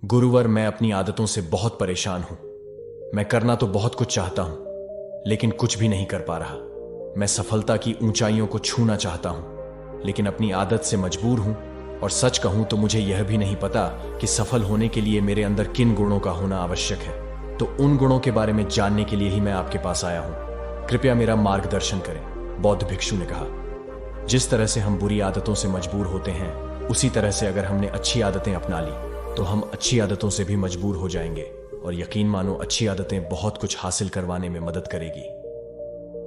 गुरुवर, मैं अपनी आदतों से बहुत परेशान हूं। मैं करना तो बहुत कुछ चाहता हूं, लेकिन कुछ भी नहीं कर पा रहा। मैं सफलता की ऊंचाइयों को छूना चाहता हूं, लेकिन अपनी आदत से मजबूर हूं। और सच कहूं तो मुझे यह भी नहीं पता कि सफल होने के लिए मेरे अंदर किन गुणों का होना आवश्यक है। तो उन गुणों के बारे में जानने के लिए ही मैं आपके पास आया हूं। कृपया मेरा मार्गदर्शन करें। बौद्ध भिक्षु ने कहा, जिस तरह से हम बुरी आदतों से मजबूर होते हैं, उसी तरह से अगर हमने अच्छी आदतें अपना ली तो हम अच्छी आदतों से भी मजबूर हो जाएंगे। और यकीन मानो, अच्छी आदतें बहुत कुछ हासिल करवाने में मदद करेगी।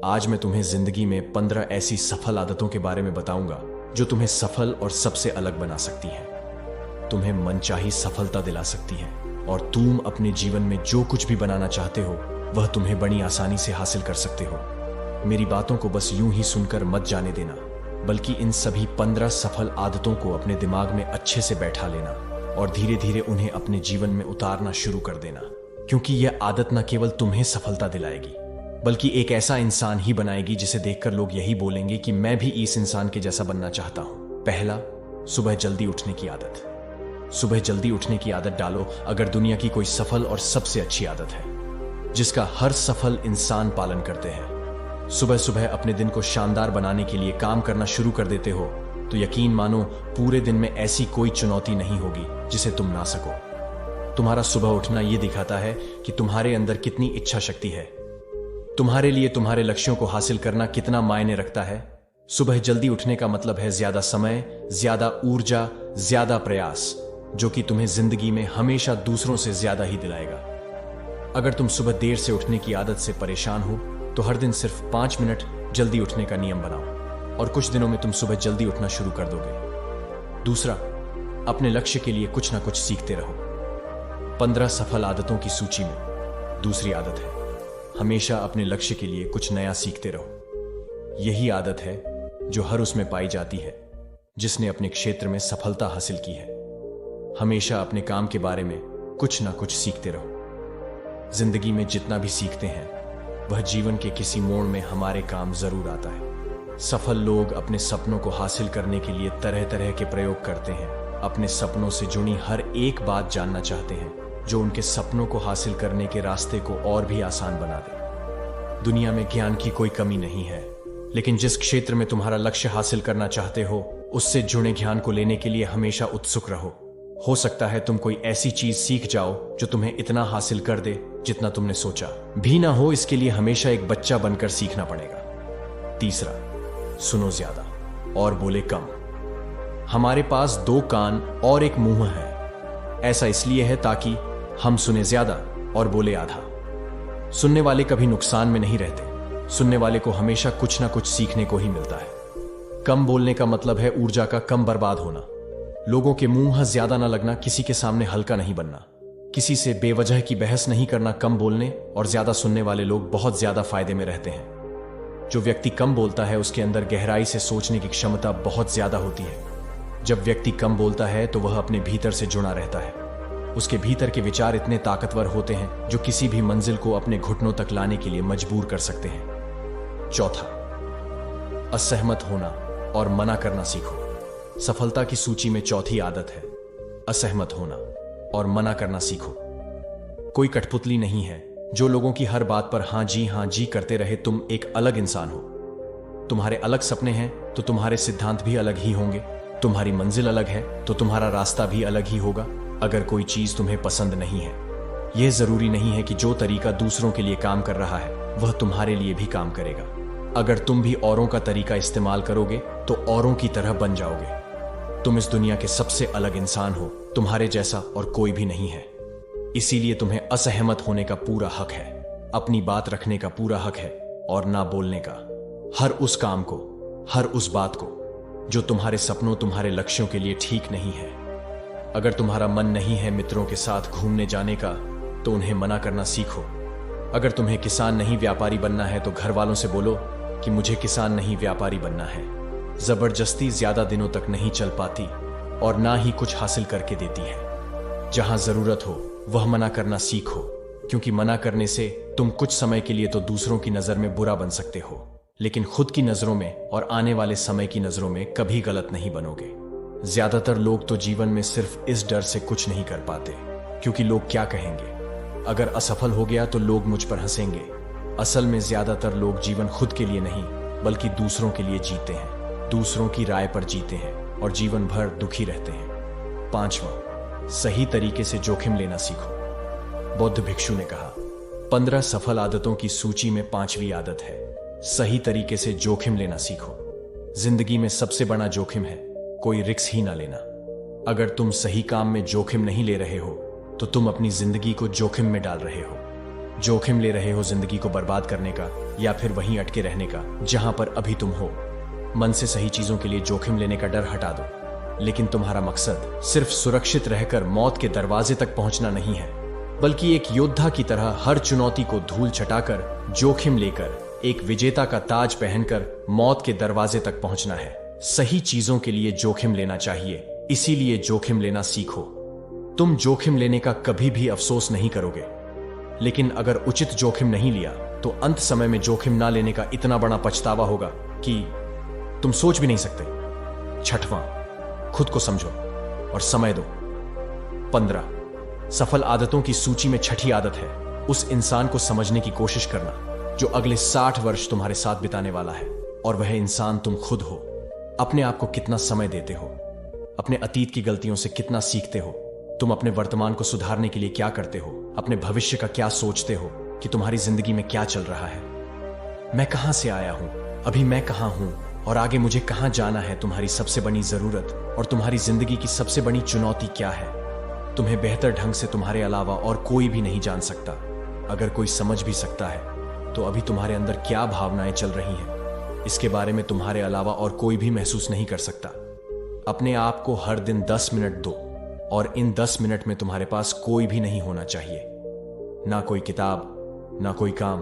आज मैं तुम्हें जिंदगी में 15 ऐसी सफल आदतों के बारे में बताऊंगा जो तुम्हें सफल और सबसे अलग बना सकती हैं, तुम्हें मनचाही सफलता दिला सकती हैं, और तुम अपने जीवन में जो कुछ भी बनाना चाहते हो वह तुम्हें बड़ी आसानी से हासिल कर सकते हो। मेरी बातों को बस यूं ही सुनकर मत जाने देना, बल्कि इन सभी 15 सफल आदतों को अपने दिमाग में अच्छे से बैठा लेना और धीरे धीरे उन्हें अपने जीवन में उतारना शुरू कर देना। क्योंकि यह आदत न केवल तुम्हें सफलता दिलाएगी, बल्कि एक ऐसा इंसान ही बनाएगी जिसे देखकर लोग यही बोलेंगे कि मैं भी इस इंसान के जैसा बनना चाहता हूं। पहला, सुबह जल्दी उठने की आदत। सुबह जल्दी उठने की आदत डालो अगर दुनिया की कोई सफल और सबसे अच्छी आदत है जिसका हर सफल इंसान पालन करते हैं। सुबह सुबह अपने दिन को शानदार बनाने के लिए काम करना शुरू कर देते हो तो यकीन मानो, पूरे दिन में ऐसी कोई चुनौती नहीं होगी जिसे तुम ना सको। तुम्हारा सुबह उठना यह दिखाता है कि तुम्हारे अंदर कितनी इच्छा शक्ति है, तुम्हारे लिए तुम्हारे लक्ष्यों को हासिल करना कितना मायने रखता है। सुबह जल्दी उठने का मतलब है ज्यादा समय, ज्यादा ऊर्जा, ज्यादा प्रयास, जो कि तुम्हें जिंदगी में हमेशा दूसरों से ज्यादा ही दिलाएगा। अगर तुम सुबह देर से उठने की आदत से परेशान हो तो हर दिन सिर्फ 5 मिनट जल्दी उठने का नियम बनाओ और कुछ दिनों में तुम सुबह जल्दी उठना शुरू कर दोगे। दूसरा, अपने लक्ष्य के लिए कुछ ना कुछ सीखते रहो। 15 सफल आदतों की सूची में दूसरी आदत है, हमेशा अपने लक्ष्य के लिए कुछ नया सीखते रहो। यही आदत है जो हर उसमें पाई जाती है जिसने अपने क्षेत्र में सफलता हासिल की है। हमेशा अपने काम के बारे में कुछ ना कुछ सीखते रहो। जिंदगी में जितना भी सीखते हैं वह जीवन के किसी मोड़ में हमारे काम जरूर आता है। सफल लोग अपने सपनों को हासिल करने के लिए तरह तरह के प्रयोग करते हैं। अपने सपनों से जुड़ी हर एक बात जानना चाहते हैं जो उनके सपनों को हासिल करने के रास्ते को और भी आसान बना दे। दुनिया में ज्ञान की कोई कमी नहीं है, लेकिन जिस क्षेत्र में तुम्हारा लक्ष्य हासिल करना चाहते हो उससे जुड़े ज्ञान को लेने के लिए हमेशा उत्सुक रहो। हो सकता है तुम कोई ऐसी चीज सीख जाओ जो तुम्हें इतना हासिल कर दे जितना तुमने सोचा भी ना हो। इसके लिए हमेशा एक बच्चा बनकर सीखना पड़ेगा। तीसरा, सुनो ज्यादा और बोले कम। हमारे पास 2 कान और एक मुंह है। ऐसा इसलिए है ताकि हम सुने ज्यादा और बोले आधा। सुनने वाले कभी नुकसान में नहीं रहते। सुनने वाले को हमेशा कुछ ना कुछ सीखने को ही मिलता है। कम बोलने का मतलब है ऊर्जा का कम बर्बाद होना। लोगों के मुंह ज्यादा ना लगना, किसी के सामने हल्का नहीं बनना, किसी से बेवजह की बहस नहीं करना। कम बोलने और ज्यादा सुनने वाले लोग बहुत ज्यादा फायदे में रहते हैं। जो व्यक्ति कम बोलता है उसके अंदर गहराई से सोचने की क्षमता बहुत ज्यादा होती है। जब व्यक्ति कम बोलता है तो वह अपने भीतर से जुड़ा रहता है। उसके भीतर के विचार इतने ताकतवर होते हैं जो किसी भी मंजिल को अपने घुटनों तक लाने के लिए मजबूर कर सकते हैं। चौथा, असहमत होना और मना करना सीखो। सफलता की सूची में चौथी आदत है असहमत होना और मना करना सीखो। कोई कठपुतली नहीं है जो लोगों की हर बात पर हाँ जी करते रहे। तुम एक अलग इंसान हो। तुम्हारे अलग सपने हैं तो तुम्हारे सिद्धांत भी अलग ही होंगे। तुम्हारी मंजिल अलग है तो तुम्हारा रास्ता भी अलग ही होगा। अगर कोई चीज तुम्हें पसंद नहीं है, यह जरूरी नहीं है कि जो तरीका दूसरों के लिए काम कर रहा है वह तुम्हारे लिए भी काम करेगा। अगर तुम भी औरों का तरीका इस्तेमाल करोगे तो औरों की तरह बन जाओगे। तुम इस दुनिया के सबसे अलग इंसान हो। तुम्हारे जैसा और कोई भी नहीं है। इसीलिए तुम्हें असहमत होने का पूरा हक है, अपनी बात रखने का पूरा हक है और ना बोलने का। हर उस काम को, हर उस बात को जो तुम्हारे सपनों, तुम्हारे लक्ष्यों के लिए ठीक नहीं है। अगर तुम्हारा मन नहीं है मित्रों के साथ घूमने जाने का तो उन्हें मना करना सीखो। अगर तुम्हें किसान नहीं व्यापारी बनना है तो घर वालों से बोलो कि मुझे किसान नहीं व्यापारी बनना है। जबरदस्ती ज्यादा दिनों तक नहीं चल पाती और ना ही कुछ हासिल करके देती है। जहां जरूरत हो वह मना करना सीखो, क्योंकि मना करने से तुम कुछ समय के लिए तो दूसरों की नजर में बुरा बन सकते हो, लेकिन खुद की नजरों में और आने वाले समय की नजरों में कभी गलत नहीं बनोगे। ज्यादातर लोग तो जीवन में सिर्फ इस डर से कुछ नहीं कर पाते क्योंकि लोग क्या कहेंगे। अगर असफल हो गया तो लोग मुझ पर हंसेंगे। असल में ज्यादातर लोग जीवन खुद के लिए नहीं बल्कि दूसरों के लिए जीते हैं, दूसरों की राय पर जीते हैं और जीवन भर दुखी रहते हैं। 5वां, सही तरीके से जोखिम लेना सीखो। बौद्ध भिक्षु ने कहा, 15 सफल आदतों की सूची में 5वीं आदत है, सही तरीके से जोखिम लेना सीखो। जिंदगी में सबसे बड़ा जोखिम है कोई रिस्क ही ना लेना। अगर तुम सही काम में जोखिम नहीं ले रहे हो तो तुम अपनी जिंदगी को जोखिम में डाल रहे हो। जोखिम ले रहे हो जिंदगी को बर्बाद करने का या फिर वहीं अटके रहने का जहां पर अभी तुम हो। मन से सही चीजों के लिए जोखिम लेने का डर हटा दो, लेकिन तुम्हारा मकसद सिर्फ सुरक्षित रहकर मौत के दरवाजे तक पहुंचना नहीं है, बल्कि एक योद्धा की तरह हर चुनौती को धूल चटाकर जोखिम लेकर एक विजेता का ताज पहनकर मौत के दरवाजे तक पहुंचना है। सही चीजों के लिए जोखिम लेना चाहिए, इसीलिए जोखिम लेना सीखो। तुम जोखिम लेने का कभी भी अफसोस नहीं करोगे, लेकिन अगर उचित जोखिम नहीं लिया तो अंत समय में जोखिम ना लेने का इतना बड़ा पछतावा होगा कि तुम सोच भी नहीं सकते। 6वां, खुद को समझो और समय दो। 15 सफल आदतों की सूची में 6ठी आदत है, उस इंसान को समझने की कोशिश करना जो अगले 60 वर्ष तुम्हारे साथ बिताने वाला है, और वह इंसान तुम खुद हो। अपने आप को कितना समय देते हो, अपने अतीत की गलतियों से कितना सीखते हो, तुम अपने वर्तमान को सुधारने के लिए क्या करते हो, अपने भविष्य का क्या सोचते हो कि तुम्हारी जिंदगी में क्या चल रहा है। मैं कहां से आया हूं, अभी मैं कहां हूं और आगे मुझे कहां जाना है। तुम्हारी सबसे बड़ी जरूरत और तुम्हारी जिंदगी की सबसे बड़ी चुनौती क्या है, तुम्हें बेहतर ढंग से तुम्हारे अलावा और कोई भी नहीं जान सकता। अगर कोई समझ भी सकता है तो अभी तुम्हारे अंदर क्या भावनाएं चल रही हैं, इसके बारे में तुम्हारे अलावा और कोई भी महसूस नहीं कर सकता। अपने आप को हर दिन 10 मिनट दो, और इन 10 मिनट में तुम्हारे पास कोई भी नहीं होना चाहिए, ना कोई किताब, ना कोई काम,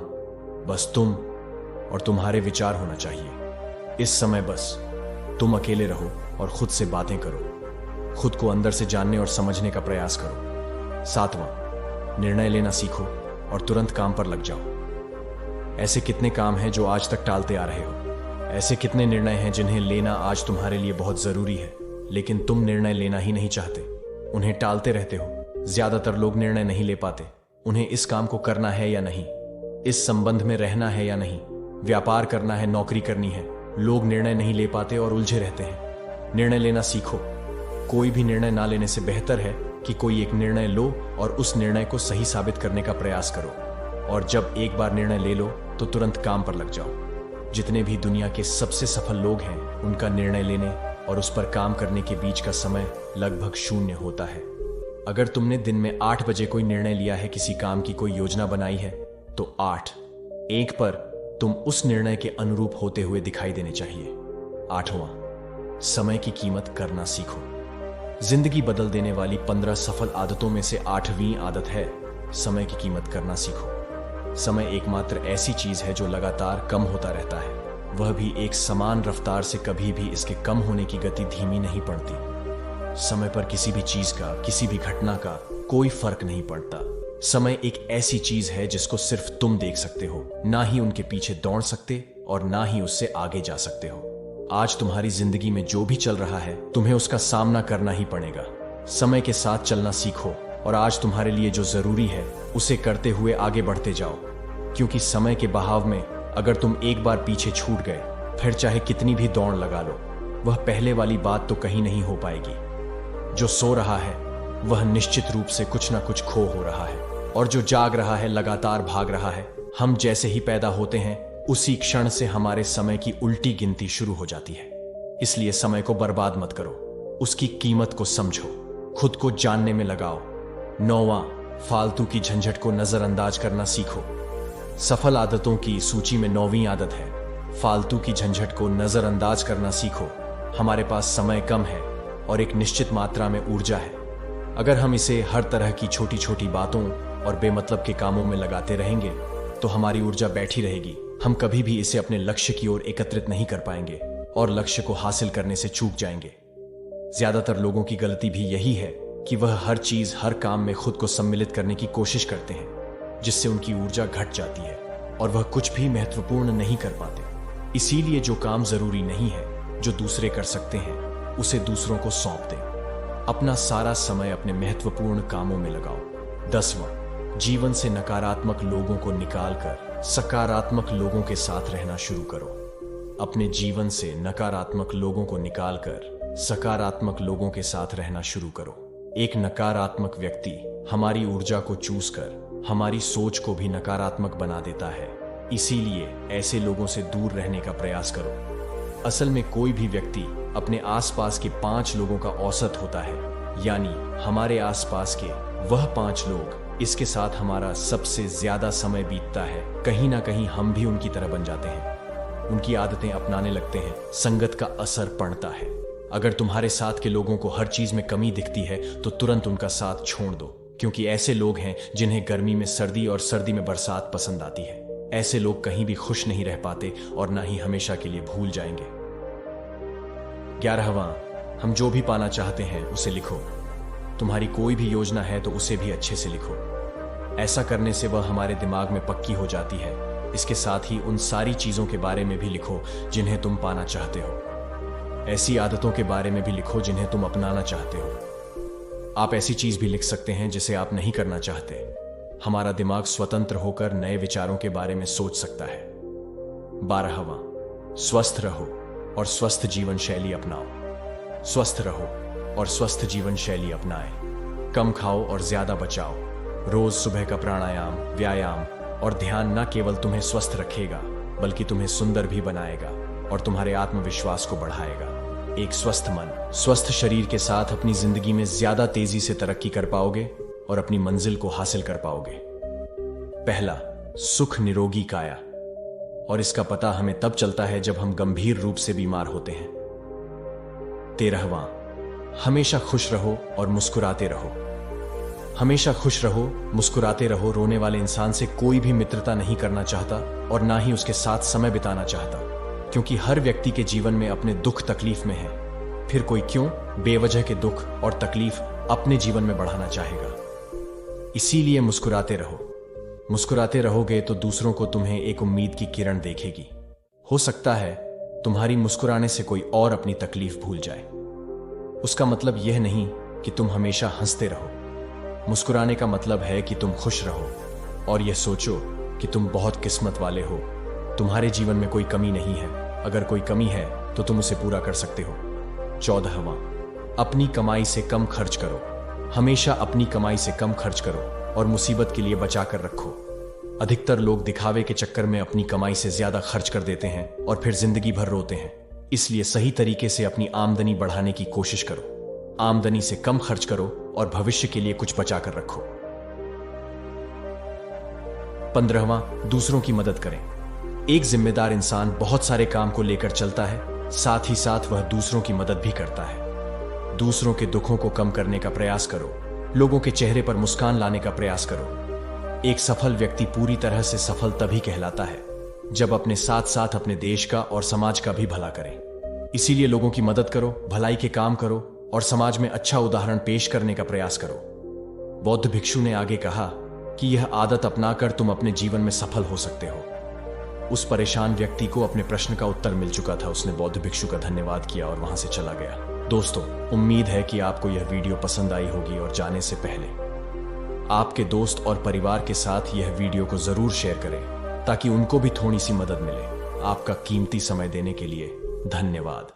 बस तुम और तुम्हारे विचार होना चाहिए। इस समय बस तुम अकेले रहो और खुद से बातें करो, खुद को अंदर से जानने और समझने का प्रयास करो। 7वां, निर्णय लेना सीखो और तुरंत काम पर लग जाओ। ऐसे कितने काम हैं जो आज तक टालते आ रहे हो, ऐसे कितने निर्णय हैं जिन्हें लेना आज तुम्हारे लिए बहुत जरूरी है, लेकिन तुम निर्णय लेना ही नहीं चाहते, उन्हें टालते रहते हो। ज्यादातर लोग निर्णय नहीं ले पाते, उन्हें इस काम को करना है या नहीं, इस संबंध में रहना है या नहीं, व्यापार करना है, नौकरी करनी है। लोग निर्णय नहीं ले पाते और उलझे रहते हैं। निर्णय लेना सीखो। कोई भी निर्णय ना लेने से बेहतर है कि कोई एक निर्णय लो और उस निर्णय को सही साबित करने का प्रयास करो, और जब एक बार निर्णय ले लो तो तुरंत काम पर लग जाओ। जितने भी दुनिया के सबसे सफल लोग हैं, उनका निर्णय लेने और उस पर काम करने के बीच का समय लगभग 0 होता है। अगर तुमने दिन में 8 बजे कोई निर्णय लिया है, किसी काम की कोई योजना बनाई है, तो 8 पर तुम उस निर्णय के अनुरूप होते हुए दिखाई देने चाहिए। 8वां, समय की कीमत करना सीखो। जिंदगी बदल देने वाली 15 सफल आदतों में से 8वीं आदत है, समय की कीमत करना सीखो। समय एकमात्र ऐसी चीज है जो लगातार कम होता रहता है, वह भी एक समान रफ्तार से। कभी भी इसके कम होने की गति धीमी नहीं पड़ती। समय पर किसी भी चीज का, किसी भी घटना का कोई फर्क नहीं पड़ता। समय एक ऐसी चीज है जिसको सिर्फ तुम देख सकते हो, ना ही उनके पीछे दौड़ सकते और ना ही उससे आगे जा सकते हो। आज तुम्हारी जिंदगी में जो भी चल रहा है, तुम्हें उसका सामना करना ही पड़ेगा। समय के साथ चलना सीखो और आज तुम्हारे लिए जो जरूरी है उसे करते हुए आगे बढ़ते जाओ, क्योंकि समय के बहाव में अगर तुम एक बार पीछे छूट गए, फिर चाहे कितनी भी दौड़ लगा लो, वह पहले वाली बात तो कहीं नहीं हो पाएगी। जो सो रहा है वह निश्चित रूप से कुछ ना कुछ खो हो रहा है, और जो जाग रहा है लगातार भाग रहा है। हम जैसे ही पैदा होते हैं, उसी क्षण से हमारे समय की उल्टी गिनती शुरू हो जाती है। इसलिए समय को बर्बाद मत करो, उसकी कीमत को समझो, खुद को जानने में लगाओ। 9वां, फालतू की झंझट को नजरअंदाज करना सीखो। सफल आदतों की सूची में 9वीं आदत है, फालतू की झंझट को नजरअंदाज करना सीखो। हमारे पास समय कम है और एक निश्चित मात्रा में ऊर्जा है। अगर हम इसे हर तरह की छोटी छोटी बातों और बेमतलब के कामों में लगाते रहेंगे तो हमारी ऊर्जा बैठी रहेगी। हम कभी भी इसे अपने लक्ष्य की ओर एकत्रित नहीं कर पाएंगे और लक्ष्य को हासिल करने से चूक जाएंगे। ज्यादातर लोगों की गलती भी यही है कि वह हर चीज, हर काम में खुद को सम्मिलित करने की कोशिश करते हैं, जिससे उनकी ऊर्जा घट जाती है और वह कुछ भी महत्वपूर्ण नहीं कर पाते। इसीलिए जो काम जरूरी नहीं है, जो दूसरे कर सकते हैं, उसे दूसरों को सौंप दें। अपना सारा समय अपने महत्वपूर्ण कामों में लगाओ। 10वां, जीवन से नकारात्मक लोगों को निकालकर सकारात्मक लोगों के साथ रहना शुरू करो। अपने जीवन से नकारात्मक लोगों को निकालकर सकारात्मक लोगों के साथ रहना शुरू करो। एक नकारात्मक व्यक्ति हमारी ऊर्जा को चूस कर हमारी सोच को भी नकारात्मक बना देता है, इसीलिए ऐसे लोगों से दूर रहने का प्रयास करो। असल में कोई भी व्यक्ति अपने आसपास के 5 लोगों का औसत होता है, यानी हमारे आसपास के वह 5 लोग इसके साथ हमारा सबसे ज्यादा समय बीतता है, कहीं ना कहीं हम भी उनकी तरह बन जाते हैं, उनकी आदतें अपनाने लगते हैं, संगत का असर पड़ता है। अगर तुम्हारे साथ के लोगों को हर चीज में कमी दिखती है तो तुरंत उनका साथ छोड़ दो, क्योंकि ऐसे लोग हैं जिन्हें गर्मी में सर्दी और सर्दी में बरसात पसंद आती है। ऐसे लोग कहीं भी खुश नहीं रह पाते और ना ही हमेशा के लिए भूल जाएंगे। 11वां, हम जो भी पाना चाहते हैं उसे लिखो। तुम्हारी कोई भी योजना है तो उसे भी अच्छे से लिखो। ऐसा करने से वह हमारे दिमाग में पक्की हो जाती है। इसके साथ ही उन सारी चीजों के बारे में भी लिखो जिन्हें तुम पाना चाहते हो। ऐसी आदतों के बारे में भी लिखो जिन्हें तुम अपनाना चाहते हो। आप ऐसी चीज भी लिख सकते हैं जिसे आप नहीं करना चाहते। हमारा दिमाग स्वतंत्र होकर नए विचारों के बारे में सोच सकता है। 12वां, स्वस्थ रहो और स्वस्थ जीवन शैली अपनाओ। स्वस्थ रहो और स्वस्थ जीवन शैली अपनाएं। कम खाओ और ज्यादा बचाओ। रोज सुबह का प्राणायाम, व्यायाम और ध्यान न केवल तुम्हें स्वस्थ रखेगा बल्कि तुम्हें सुंदर भी बनाएगा और तुम्हारे आत्मविश्वास को बढ़ाएगा। एक स्वस्थ मन, स्वस्थ शरीर के साथ अपनी जिंदगी में ज्यादा तेजी से तरक्की कर पाओगे और अपनी मंजिल को हासिल कर पाओगे। पहला, सुख निरोगी काया, और इसका पता हमें तब चलता है जब हम गंभीर रूप से बीमार होते हैं। 13वां, हमेशा खुश रहो और मुस्कुराते रहो। हमेशा खुश रहो, मुस्कुराते रहो। रोने वाले इंसान से कोई भी मित्रता नहीं करना चाहता और ना ही उसके साथ समय बिताना चाहता, क्योंकि हर व्यक्ति के जीवन में अपने दुख तकलीफ में है। फिर कोई क्यों बेवजह के दुख और तकलीफ अपने जीवन में बढ़ाना चाहेगा। इसीलिए मुस्कुराते रहो। मुस्कुराते रहोगे तो दूसरों को तुम्हें एक उम्मीद की किरण देखेगी। हो सकता है तुम्हारी मुस्कुराने से कोई और अपनी तकलीफ भूल जाए। उसका मतलब यह नहीं कि तुम हमेशा हंसते रहो। मुस्कुराने का मतलब है कि तुम खुश रहो और यह सोचो कि तुम बहुत किस्मत वाले हो। तुम्हारे जीवन में कोई कमी नहीं है। अगर कोई कमी है तो तुम उसे पूरा कर सकते हो। 14वां, अपनी कमाई से कम खर्च करो। हमेशा अपनी कमाई से कम खर्च करो और मुसीबत के लिए बचा कर रखो। अधिकतर लोग दिखावे के चक्कर में अपनी कमाई से ज्यादा खर्च कर देते हैं और फिर जिंदगी भर रोते हैं। इसलिए सही तरीके से अपनी आमदनी बढ़ाने की कोशिश करो। आमदनी से कम खर्च करो और भविष्य के लिए कुछ बचा कर रखो। 15वां, दूसरों की मदद करें। एक जिम्मेदार इंसान बहुत सारे काम को लेकर चलता है, साथ ही साथ वह दूसरों की मदद भी करता है। दूसरों के दुखों को कम करने का प्रयास करो। लोगों के चेहरे पर मुस्कान लाने का प्रयास करो। एक सफल व्यक्ति पूरी तरह से सफल तभी कहलाता है जब अपने साथ साथ अपने देश का और समाज का भी भला करे। इसीलिए लोगों की मदद करो, भलाई के काम करो और समाज में अच्छा उदाहरण पेश करने का प्रयास करो। बौद्ध भिक्षु ने आगे कहा कि यह आदत अपनाकर तुम अपने जीवन में सफल हो सकते हो। उस परेशान व्यक्ति को अपने प्रश्न का उत्तर मिल चुका था। उसने बौद्ध भिक्षु का धन्यवाद किया और वहां से चला गया। दोस्तों, उम्मीद है कि आपको यह वीडियो पसंद आई होगी और जाने से पहले आपके दोस्त और परिवार के साथ यह वीडियो को जरूर शेयर करें ताकि उनको भी थोड़ी सी मदद मिले। आपका कीमती समय देने के लिए धन्यवाद।